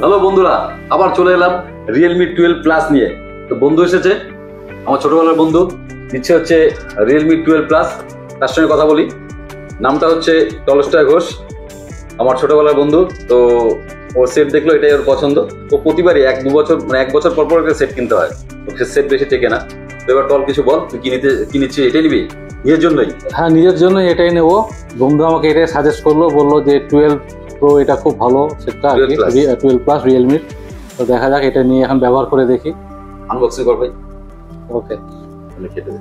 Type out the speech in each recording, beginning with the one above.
Hello বন্ধুরা, আবার চলে এলাম রিয়েলমি 12 প্লাস নিয়ে। তো বন্ধু এসেছে, আমার ছোটবেলার বন্ধু, ইচ্ছে হচ্ছে রিয়েলমি 12 প্লাস। তার সঙ্গে কথা বলি। নামটা হচ্ছে টলস্টয় ঘোষ, আমার ছোটবেলার বন্ধু। তো ও সেট দেখলো, এটাই ওর পছন্দ। ও প্রতিবারই এক বছর পর পর সেট কিনতে হয়, সে সেট বেশি টেকে না। তো এবার টল কিছু বল, তুই কিনেছি এটাই নিবি নিজের জন্যই? হ্যাঁ, নিজের জন্যই এটাই নেব। বন্ধু আমাকে এটাই সাজেস্ট করলো, বললো যে 12 প্রো এটা খুব ভালো সেটটা, 12 প্লাস রিয়েলমির। তো দেখা যাক, এটা নিয়ে এখন ব্যবহার করে দেখি। আনবক্সিং কর ভাই। ওকে, কেটে দে।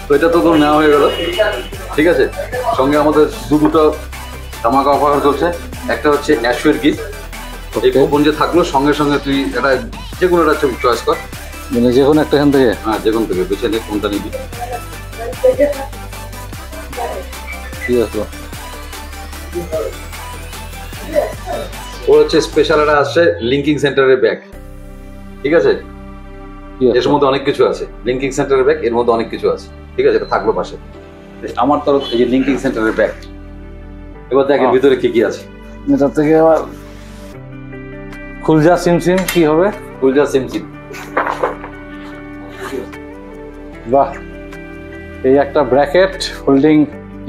তো এটা তো তোর নেওয়া হয়ে গেল, ঠিক আছে। সঙ্গে আমাদের দুটো ধামাকা অফার চলছে। একটা হচ্ছে অ্যাশোয়ের গিফট। এই কুপন যে থাকলো, সঙ্গে সঙ্গে তুই এটা যে কোনো একটা চয়েস কর, মানে যে কোনো একটা এখান থেকে। হ্যাঁ, যে কোনো থেকে বেছে নে কোনটা নিবি। ঠিক আছে, ওর হচ্ছে স্পেশাল একটা আসছে লিঙ্কিং সেন্টারের ব্যাগ, ঠিক আছে। এর মধ্যে অনেক কিছু আছে, লিঙ্কিং সেন্টারের ব্যাগ, এর মধ্যে অনেক কিছু আছে, ঠিক আছে। এটা থাকলো পাশে। আমার তরফ এই যে লিঙ্কিং সেন্টারের ব্যাগ। এবার দেখ এর ভিতরে কি কি আছে। এটা থেকে আবার খুলজা সিমসিম কি হবে? ফুলজা সিমসিম। বাহ, এই একটা bracket, holding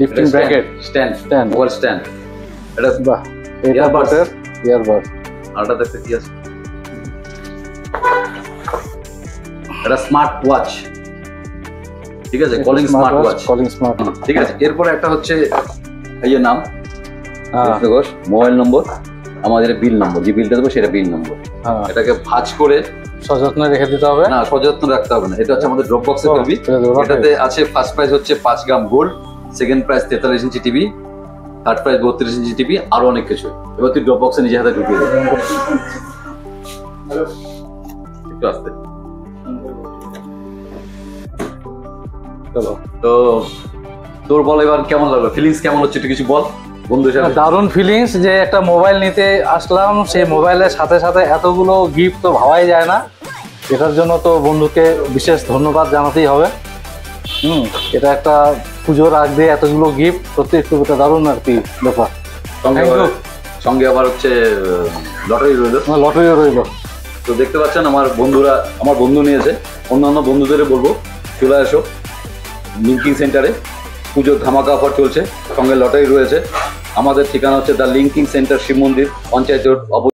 lifting bracket, stand, mobile stand. এটা বাহ, এটা বাটের ইয়ারবাড। আরটা দেখতে কি আছে, এটা স্মার্ট ওয়াচ, ঠিক আছে। কলিং স্মার্ট ওয়াচ, ঠিক আছে। এরপরে একটা হচ্ছে এই যে নাম ঘোষ, মোবাইল নম্বর, আমাদের বিল নম্বর, যে বিলটা দেবো সেটা বিল নম্বর। এটাকে ভাঁজ করে সযত্নে রেখে দিতে হবে। না, সযত্ন রাখতে হবে না। এটা হচ্ছে আমাদের ড্রপ বক্সে ফেলবি। এটাতে আছে ফার্স্ট প্রাইস হচ্ছে 5 গ্রাম gold, second prize 43 inch TV, third price 32 inch TV, আরো অনেক কিছু। এবার তুই ড্রপ বক্সে নিজে হাতে ঢুকিয়ে দেবে। একটু আসতে। চলো, তো তোর বল এবার কেমন লাগলো, ফিলিংস কেমন হচ্ছে, একটু কিছু বল বন্ধু হিসাবে। দারুণ ফিলিংস, যে একটা মোবাইল নিতে আসলাম, সেই মোবাইলের সাথে সাথে এতগুলো গিফট তো ভাবাই যায় না। এটার জন্য তো বন্ধুকে বিশেষ ধন্যবাদ জানাতেই হবে। এটা একটা পুজোর আগ দিয়ে এতগুলো গিফট, সত্যি একটু দারুণ আর কি ব্যাপার। সঙ্গে আবার হচ্ছে লটারি রইল, লটারিও রইল। তো দেখতে পাচ্ছেন আমার বন্ধু নিয়েছে। অন্যান্য বন্ধুদের বলবো চলে আসো লিঙ্কিং সেন্টারে, পুজোর ধামাকা অফার চলছে, সঙ্গে লটারি রয়েছে। আমাদের ঠিকানা হচ্ছে দ্য লিঙ্কিং সেন্টার, শিব মন্দির, পঞ্চায়েত রোড।